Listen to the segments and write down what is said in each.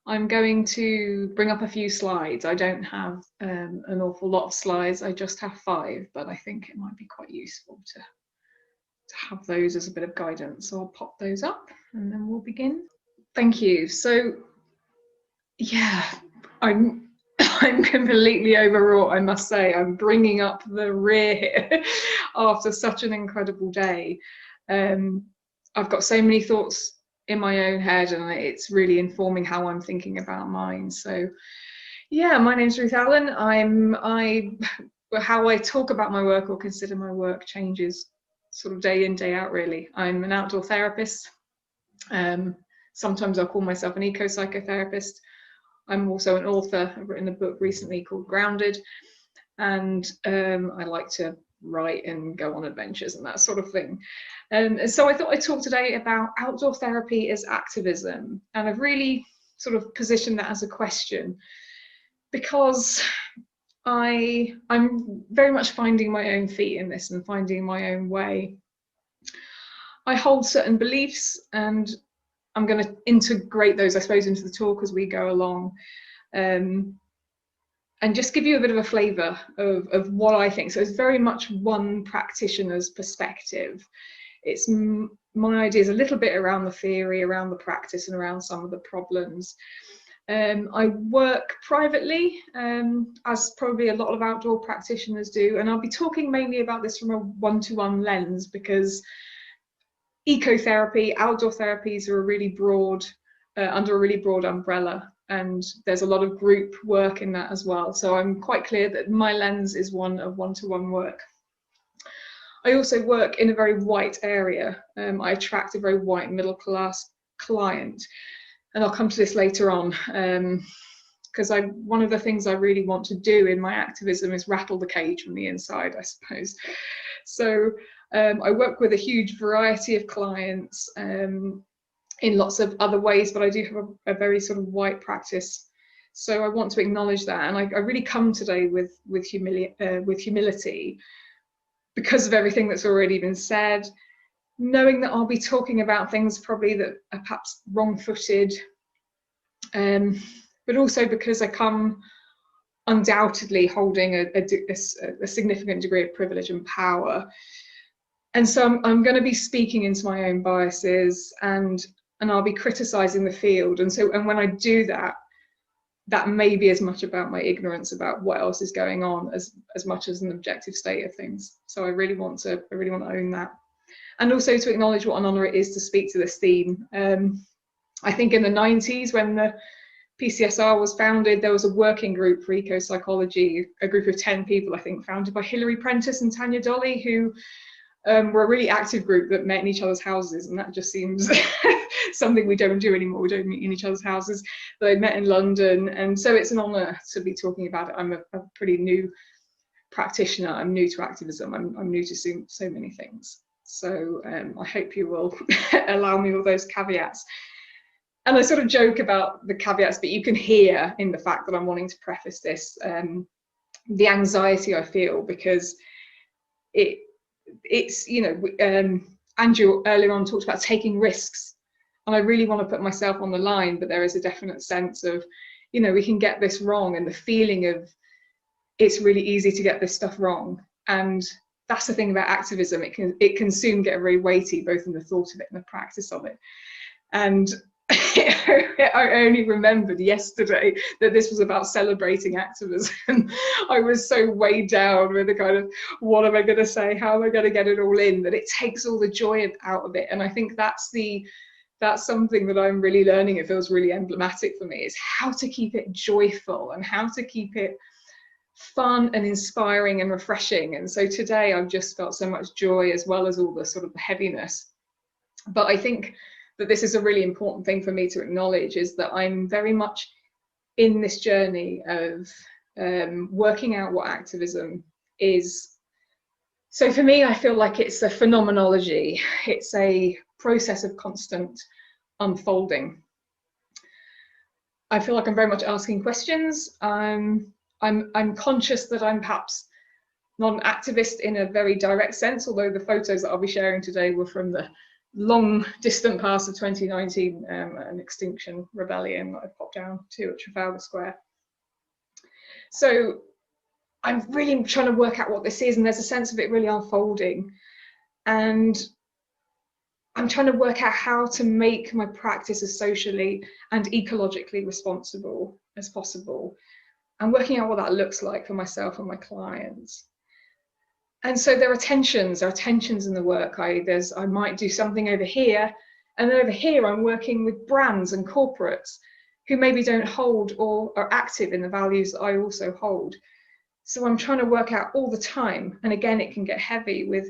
I'm going to bring up a few slides. I don't have an awful lot of slides, I just have 5, but I think it might be quite useful to have those as a bit of guidance. So I'll pop those up and then we'll begin. Thank you. So yeah, I'm completely overwrought, I must say. I'm bringing up the rear here after such an incredible day. I've got so many thoughts in my own head, and it's really informing how I'm thinking about mine. So yeah, my name's Ruth Allen. How I talk about my work or consider my work changes sort of day in, day out, really. I'm an outdoor therapist. Sometimes I'll call myself an ecopsychotherapist. I'm also an author. I've written a book recently called Grounded, and I like to write and go on adventures and that sort of thing. And so I thought I'd talk today about outdoor therapy as activism, and I've really sort of positioned that as a question because I'm very much finding my own feet in this and finding my own way. I hold certain beliefs, and I'm going to integrate those, I suppose, into the talk as we go along, and just give you a bit of a flavour of what I think. So it's very much one practitioner's perspective. It's my ideas a little bit around the theory, around the practice, and around some of the problems. I work privately, as probably a lot of outdoor practitioners do, and I'll be talking mainly about this from a one-to-one lens because ecotherapy, outdoor therapies are a really broad, under a really broad umbrella, and there's a lot of group work in that as well. So I'm quite clear that my lens is one of one-to-one work. I also work in a very white area. I attract a very white middle-class client, and I'll come to this later on, because one of the things I really want to do in my activism is rattle the cage from the inside, I suppose. So I work with a huge variety of clients in lots of other ways, but I do have a very sort of white practice. So I want to acknowledge that, and I really come today with humility because of everything that's already been said, knowing that I'll be talking about things probably that are perhaps wrong-footed, but also because I come undoubtedly holding a significant degree of privilege and power. And so I'm going to be speaking into my own biases, and I'll be criticising the field. And when I do that, that may be as much about my ignorance about what else is going on as much as an objective state of things. So I really want to own that, and also to acknowledge what an honour it is to speak to this theme. I think in the 90s, when the PCSR was founded, there was a working group for eco-psychology, a group of 10 people, I think, founded by Hilary Prentice and Tanya Dolly, who were a really active group that met in each other's houses, and that just seems something we don't do anymore. We don't meet in each other's houses. But they met in London, and so it's an honour to be talking about it. I'm a pretty new practitioner. I'm new to activism. I'm new to so many things. So I hope you will allow me all those caveats. And I sort of joke about the caveats, but you can hear in the fact that I'm wanting to preface this the anxiety I feel, because it's, you know, Andrew earlier on talked about taking risks, and I really want to put myself on the line, but there is a definite sense of, you know, we can get this wrong, and the feeling of it's really easy to get this stuff wrong. And that's the thing about activism, it can soon get very weighty, both in the thought of it and the practice of it. And I only remembered yesterday that this was about celebrating activism. I was so weighed down with the kind of, what am I going to say? How am I going to get it all in? That it takes all the joy out of it. And I think that's something that I'm really learning. It feels really emblematic for me, is how to keep it joyful and how to keep it fun and inspiring and refreshing. And so today I've just felt so much joy as well as all the sort of heaviness. But I think that this is a really important thing for me to acknowledge, is that I'm very much in this journey of working out what activism is. So for me, I feel like it's a phenomenology. It's a process of constant unfolding. I feel like I'm very much asking questions. I'm conscious that I'm perhaps not an activist in a very direct sense, although the photos that I'll be sharing today were from the long distant past of 2019, an Extinction Rebellion that I popped down to at Trafalgar Square. So I'm really trying to work out what this is, and there's a sense of it really unfolding. And I'm trying to work out how to make my practice as socially and ecologically responsible as possible, and working out what that looks like for myself and my clients. And so there are tensions in the work. I might do something over here, and then over here I'm working with brands and corporates who maybe don't hold or are active in the values that I also hold. So I'm trying to work out all the time, and again it can get heavy with,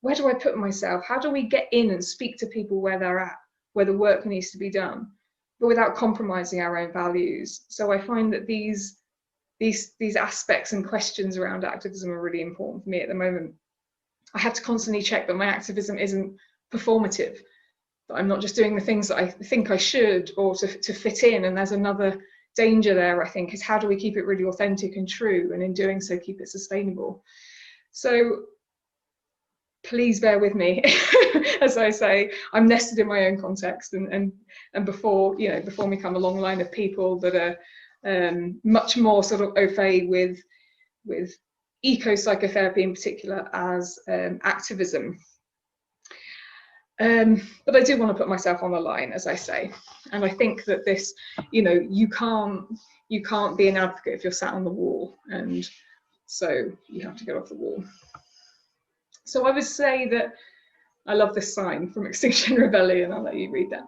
where do I put myself? How do we get in and speak to people where they're at, where the work needs to be done, but without compromising our own values? So I find that these aspects and questions around activism are really important for me at the moment. I have to constantly check that my activism isn't performative, that I'm not just doing the things that I think I should or to fit in. And there's another danger there, I think, is how do we keep it really authentic and true, and in doing so keep it sustainable. So please bear with me. As I say, I'm nested in my own context, and before me come a long line of people that are much more sort of au fait with ecopsychotherapy in particular as activism. But I do want to put myself on the line, as I say, and I think that this, you can't be an advocate if you're sat on the wall, and so you have to get off the wall. So I would say that I love this sign from Extinction Rebellion. I'll let you read that.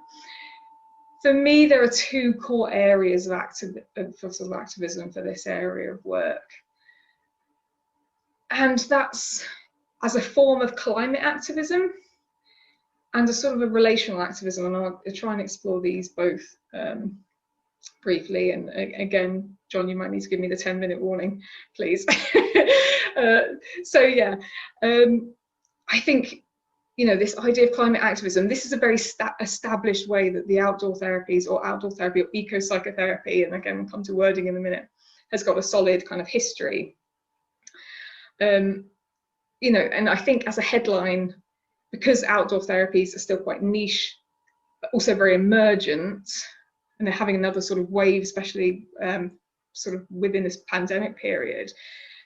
For me, there are two core areas of activism for this area of work. And that's as a form of climate activism and a sort of a relational activism. And I'll try and explore these both briefly. And again, John, you might need to give me the 10-minute warning, please. I think, this idea of climate activism, this is a very established way that the outdoor therapies or outdoor therapy or ecopsychotherapy, and again, we'll come to wording in a minute, has got a solid kind of history. And I think as a headline, because outdoor therapies are still quite niche, but also very emergent, and they're having another sort of wave, especially sort of within this pandemic period,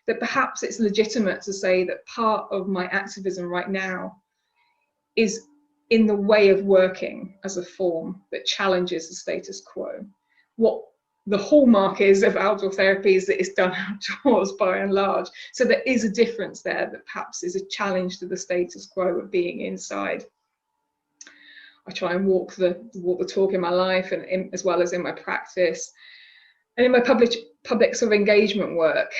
that perhaps it's legitimate to say that part of my activism right now is in the way of working as a form that challenges the status quo. What the hallmark is of outdoor therapy is that it's done outdoors by and large. So there is a difference there that perhaps is a challenge to the status quo of being inside. I try and walk the talk in my life, and as well as in my practice and in my public sort of engagement work,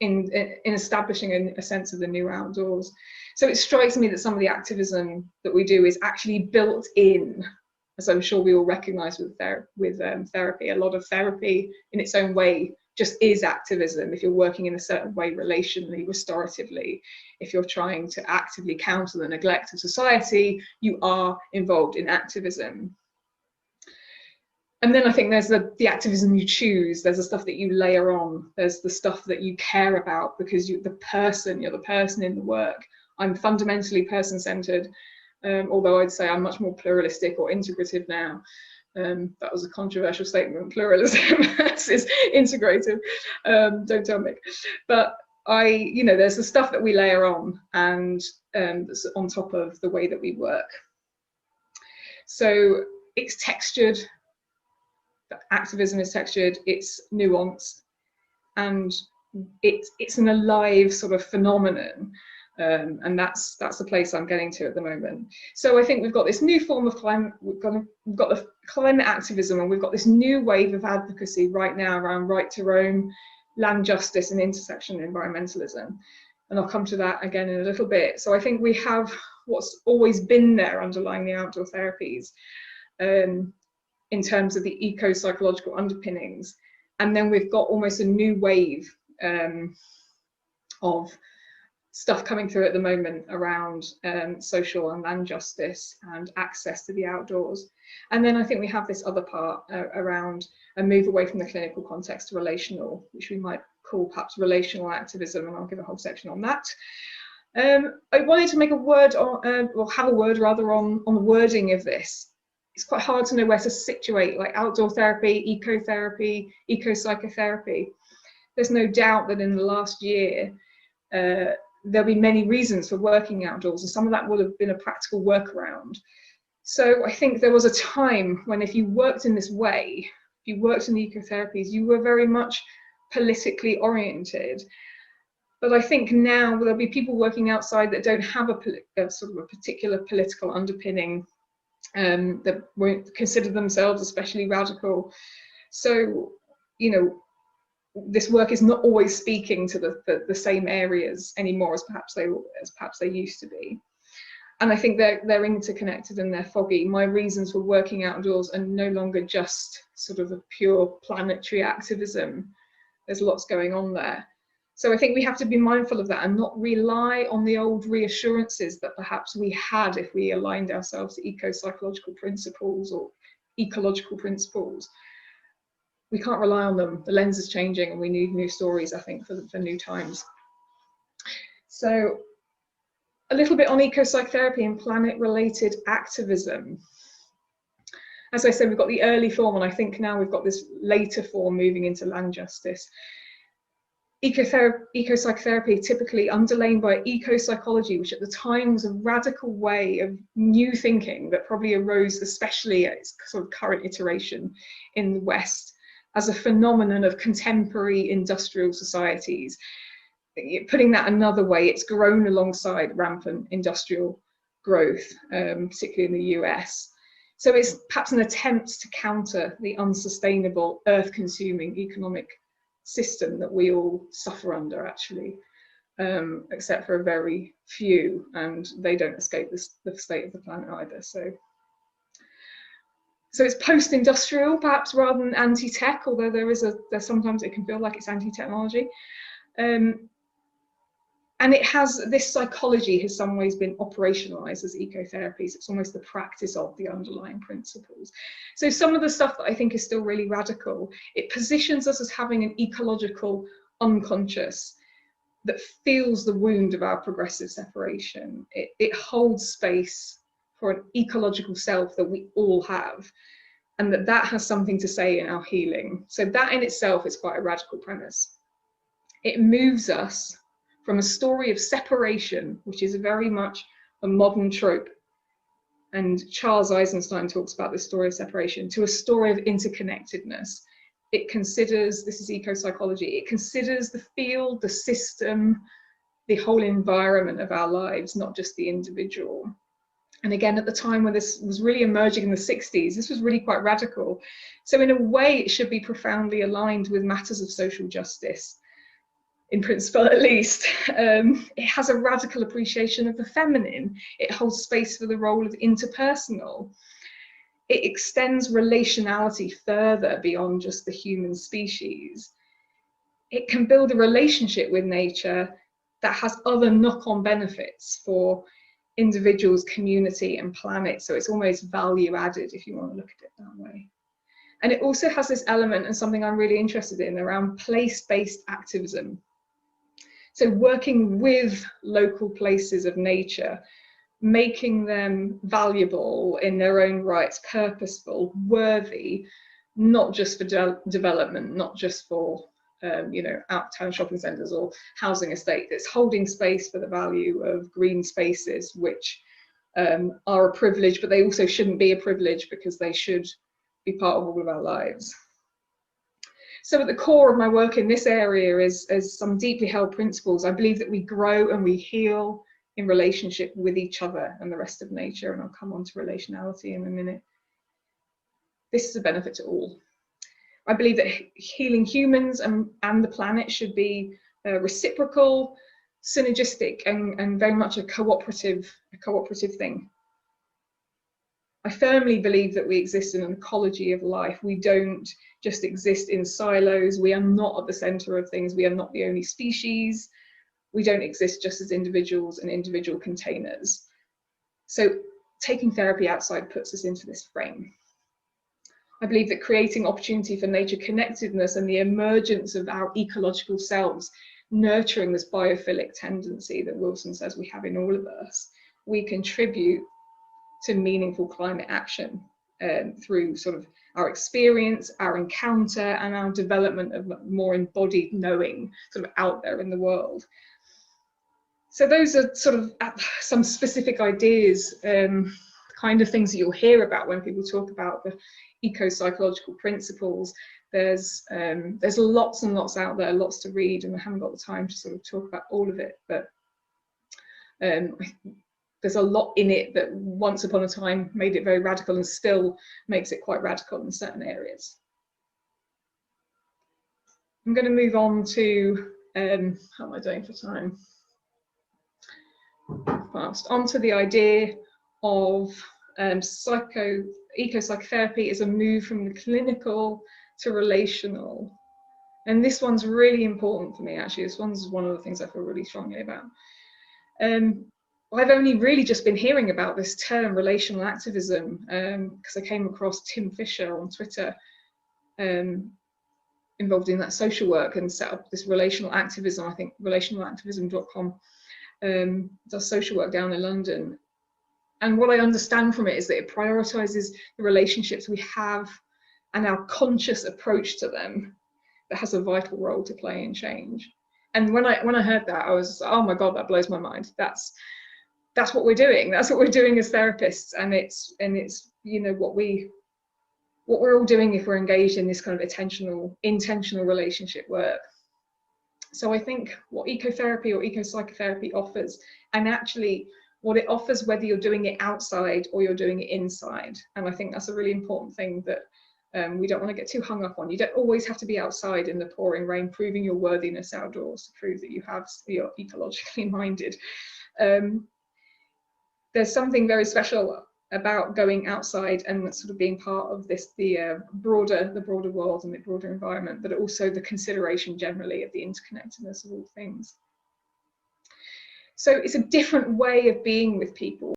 in establishing a sense of the new outdoors. So it strikes me that some of the activism that we do is actually built in, as I'm sure we all recognise with therapy. A lot of therapy in its own way just is activism. If you're working in a certain way relationally, restoratively, if you're trying to actively counter the neglect of society, you are involved in activism. And then I think there's the activism you choose, there's the stuff that you layer on, there's the stuff that you care about because you're the person in the work. I'm fundamentally person-centered, although I'd say I'm much more pluralistic or integrative now. That was a controversial statement, pluralism versus integrative, don't tell me. But there's the stuff that we layer on, and that's on top of the way that we work. So it's textured. Activism is textured, it's nuanced, and it's an alive sort of phenomenon, and that's the place I'm getting to at the moment. So I think we've got this new form of climate, we've got the climate activism, and we've got this new wave of advocacy right now around right to roam, land justice, and intersection environmentalism. And I'll come to that again in a little bit. So I think we have what's always been there underlying the outdoor therapies, in terms of the eco-psychological underpinnings. And then we've got almost a new wave of stuff coming through at the moment around social and land justice and access to the outdoors. And then I think we have this other part around a move away from the clinical context to relational, which we might call perhaps relational activism, and I'll give a whole section on that. I wanted to make a word on, or have a word rather on the wording of this. It's quite hard to know where to situate, like outdoor therapy, ecotherapy, ecopsychotherapy. There's no doubt that in the last year, there'll be many reasons for working outdoors, and some of that will have been a practical workaround. So I think there was a time when if you worked in this way, if you worked in the ecotherapies, you were very much politically oriented. But I think now there'll be people working outside that don't have a sort of a particular political underpinning, that won't consider themselves especially radical. So, you know, this work is not always speaking to the same areas anymore as perhaps they used to be. And I think they're interconnected and they're foggy. My reasons for working outdoors are no longer just sort of a pure planetary activism. There's lots going on there. So I think we have to be mindful of that and not rely on the old reassurances that perhaps we had if we aligned ourselves to eco-psychological principles or ecological principles. We can't rely on them. The lens is changing and we need new stories, I think, for new times. So a little bit on ecopsychotherapy and planet-related activism. As I said, we've got the early form, and I think now we've got this later form moving into land justice. Ecopsychotherapy typically underlain by eco-psychology, which at the time was a radical way of new thinking that probably arose, especially at its sort of current iteration in the West, as a phenomenon of contemporary industrial societies. Putting that another way, it's grown alongside rampant industrial growth, particularly in the US. So it's perhaps an attempt to counter the unsustainable, earth-consuming economic system that we all suffer under, actually, except for a very few, and they don't escape the state of the planet either. So it's post-industrial, perhaps, rather than anti-tech, although there's sometimes it can feel like it's anti-technology. And it has, this psychology has some ways been operationalized as ecotherapies. It's almost the practice of the underlying principles. So some of the stuff that I think is still really radical, it positions us as having an ecological unconscious that feels the wound of our progressive separation. It holds space for an ecological self that we all have, and that has something to say in our healing. So that in itself is quite a radical premise. It moves us from a story of separation, which is very much a modern trope, and Charles Eisenstein talks about this story of separation, to a story of interconnectedness. It considers, this is eco-psychology, it considers the field, the system, the whole environment of our lives, not just the individual. And again, at the time when this was really emerging in the 60s, this was really quite radical. So in a way, it should be profoundly aligned with matters of social justice, in principle at least. It has a radical appreciation of the feminine. It holds space for the role of interpersonal. It extends relationality further beyond just the human species. It can build a relationship with nature that has other knock-on benefits for individuals, community, and planet. So it's almost value added, if you want to look at it that way. And it also has this element, and something I'm really interested in, around place-based activism. So working with local places of nature, making them valuable in their own rights, purposeful, worthy, not just for development, not just for out-of-town shopping centres or housing estates. It's holding space for the value of green spaces, which are a privilege, but they also shouldn't be a privilege because they should be part of all of our lives. So at the core of my work in this area is some deeply held principles. I believe that we grow and we heal in relationship with each other and the rest of nature, and I'll come on to relationality in a minute. This is a benefit to all. I believe that healing humans and the planet should be reciprocal, synergistic, and very much a cooperative thing. I firmly believe that we exist in an ecology of life. We don't just exist in silos. We are not at the center of things. We are not the only species. We don't exist just as individuals and individual containers. So taking therapy outside puts us into this frame. I believe that creating opportunity for nature connectedness and the emergence of our ecological selves nurturing this biophilic tendency that Wilson says we have in all of us, we contribute to meaningful climate action through sort of our experience, our encounter, and our development of more embodied knowing sort of out there in the world. So those are sort of some specific ideas, kind of things that you'll hear about when people talk about the eco-psychological principles. There's lots and lots out there, lots to read, and I haven't got the time to sort of talk about all of it, but there's a lot in it that once upon a time made it very radical and still makes it quite radical in certain areas. I'm going to move on to, how am I doing for time? Fast. Onto the idea of eco-psychotherapy as a move from the clinical to relational. And this one's really important for me, actually. This one's one of the things I feel really strongly about. I've only really just been hearing about this term, relational activism, because I came across Tim Fisher on Twitter, involved in that social work, and set up this relational activism. I think relationalactivism.com does social work down in London. And what I understand from it is that it prioritizes the relationships we have and our conscious approach to them that has a vital role to play in change. And when I heard that, I was, oh my God, that blows my mind. That's what we're doing. That's what we're doing as therapists, and it's you know what we're all doing if we're engaged in this kind of intentional relationship work. So I think what ecotherapy or eco-psychotherapy offers, and actually what it offers whether you're doing it outside or you're doing it inside, and I think that's a really important thing that we don't want to get too hung up on. You don't always have to be outside in the pouring rain, proving your worthiness outdoors to prove that you're ecologically minded. There's something very special about going outside and sort of being part of this, the broader world and the broader environment, but also the consideration generally of the interconnectedness of all things. So it's a different way of being with people.